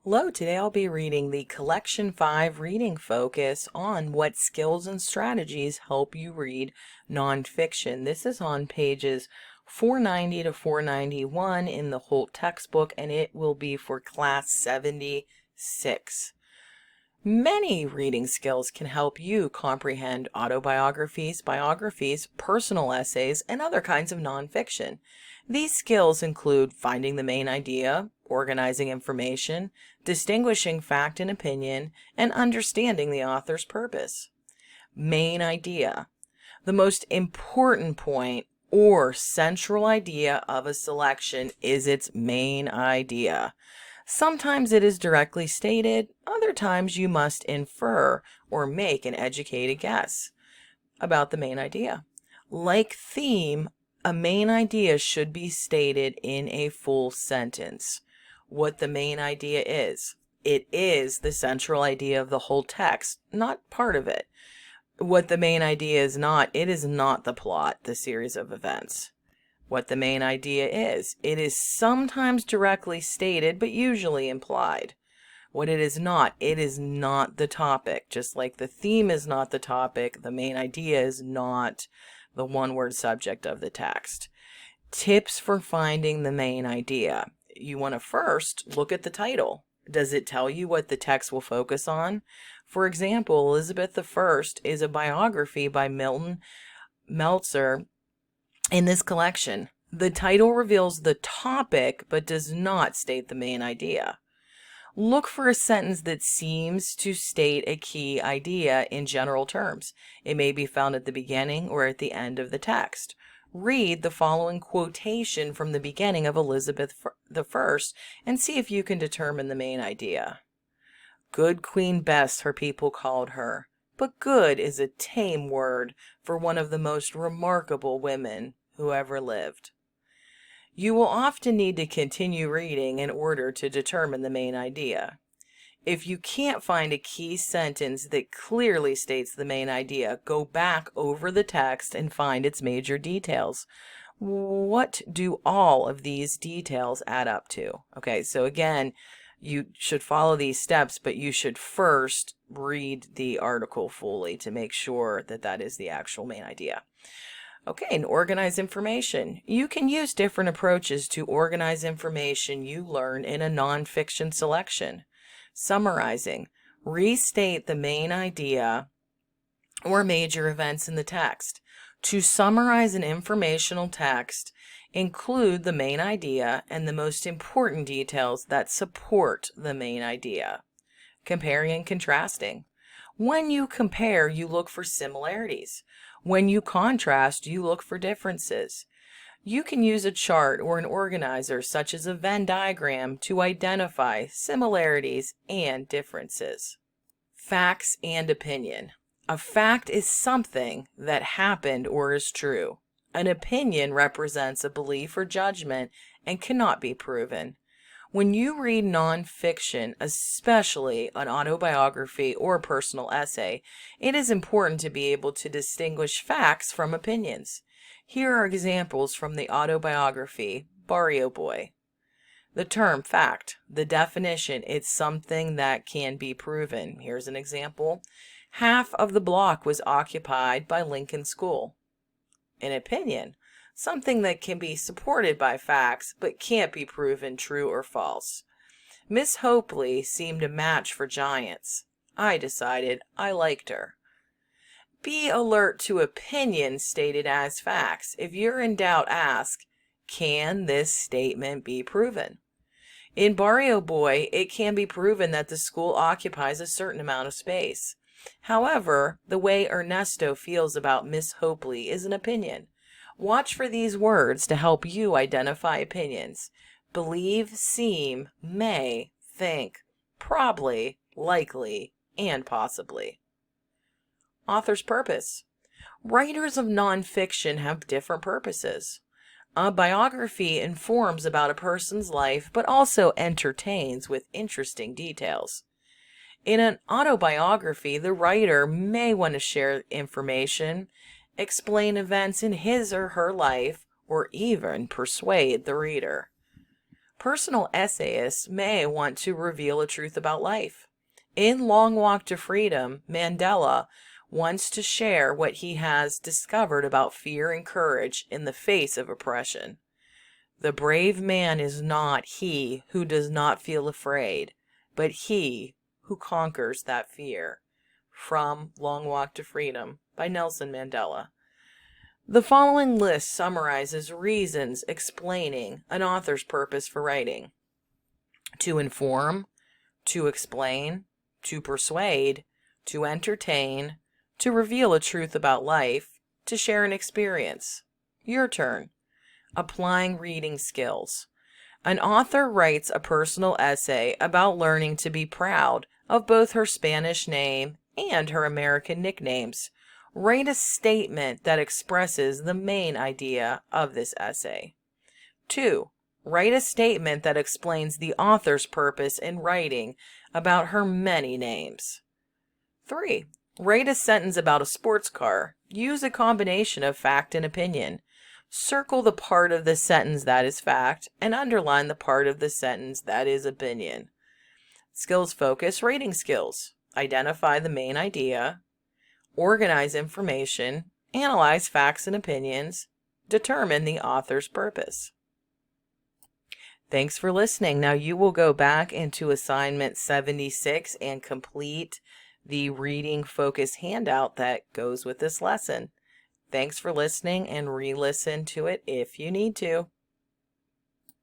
Hello, today I'll be reading the Collection 5 reading focus on what skills and strategies help you read nonfiction. This is on pages 490 to 491 in the Holt textbook, and it will be for class 76. Many reading skills can help you comprehend autobiographies, biographies, personal essays, and other kinds of nonfiction. These skills include finding the main idea, organizing information, distinguishing fact and opinion, and understanding the author's purpose. Main idea. The most important point or central idea of a selection is its main idea. Sometimes it is directly stated, other times you must infer or make an educated guess about the main idea. Like theme, a main idea should be stated in a full sentence. What the main idea is. It is the central idea of the whole text, not part of it. What the main idea is not, it is not the plot, the series of events. What the main idea is. It is sometimes directly stated, but usually implied. What it is not the topic. Just like the theme is not the topic, the main idea is not the one-word subject of the text. Tips for finding the main idea. You want to first look at the title. Does it tell you what the text will focus on? For example, Elizabeth I is a biography by Milton Meltzer. In this collection, the title reveals the topic but does not state the main idea. Look for a sentence that seems to state a key idea in general terms. It may be found at the beginning or at the end of the text. Read the following quotation from the beginning of Elizabeth I and see if you can determine the main idea. Good Queen Bess, her people called her. But good is a tame word for one of the most remarkable women who ever lived. You will often need to continue reading in order to determine the main idea. If you can't find a key sentence that clearly states the main idea, go back over the text and find its major details. What do all of these details add up to? Okay, so again, you should follow these steps, but you should first read the article fully to make sure that that is the actual main idea. Okay, and organize information. You can use different approaches to organize information you learn in a nonfiction selection. Summarizing. Restate the main idea or major events in the text. To summarize an informational text, include the main idea and the most important details that support the main idea. Comparing and contrasting. When you compare, you look for similarities. When you contrast, you look for differences. You can use a chart or an organizer, such as a Venn diagram, to identify similarities and differences. Facts and opinion. A fact is something that happened or is true. An opinion represents a belief or judgment and cannot be proven. When you read nonfiction, especially an autobiography or personal essay, it is important to be able to distinguish facts from opinions. Here are examples from the autobiography, Barrio Boy. The term fact, the definition, it's something that can be proven. Here's an example. Half of the block was occupied by Lincoln School. An opinion, something that can be supported by facts but can't be proven true or false. Miss Hopley seemed a match for giants. I decided I liked her. Be alert to opinions stated as facts. If you're in doubt, ask, can this statement be proven? In Barrio Boy, it can be proven that the school occupies a certain amount of space. However, the way Ernesto feels about Miss Hopley is an opinion. Watch for these words to help you identify opinions. Believe, seem, may, think, probably, likely, and possibly. Author's purpose. Writers of nonfiction have different purposes. A biography informs about a person's life, but also entertains with interesting details. In an autobiography, the writer may want to share information, explain events in his or her life, or even persuade the reader. Personal essayists may want to reveal a truth about life. In Long Walk to Freedom, Mandela wants to share what he has discovered about fear and courage in the face of oppression. The brave man is not he who does not feel afraid, but he who conquers that fear. From Long Walk to Freedom by Nelson Mandela. The following list summarizes reasons explaining an author's purpose for writing: to inform, to explain, to persuade, to entertain, to reveal a truth about life, to share an experience. Your turn. Applying reading skills. An author writes a personal essay about learning to be proud of both her Spanish name and her American nicknames. Write a statement that expresses the main idea of this essay. 2. Write a statement that explains the author's purpose in writing about her many names. 3. Write a sentence about a sports car. Use a combination of fact and opinion. Circle the part of the sentence that is fact and underline the part of the sentence that is opinion. Skills focus reading skills. Identify the main idea. Organize information, analyze facts and opinions, determine the author's purpose. Thanks for listening. Now you will go back into assignment 76 and complete the reading focus handout that goes with this lesson. Thanks for listening, and re-listen to it if you need to.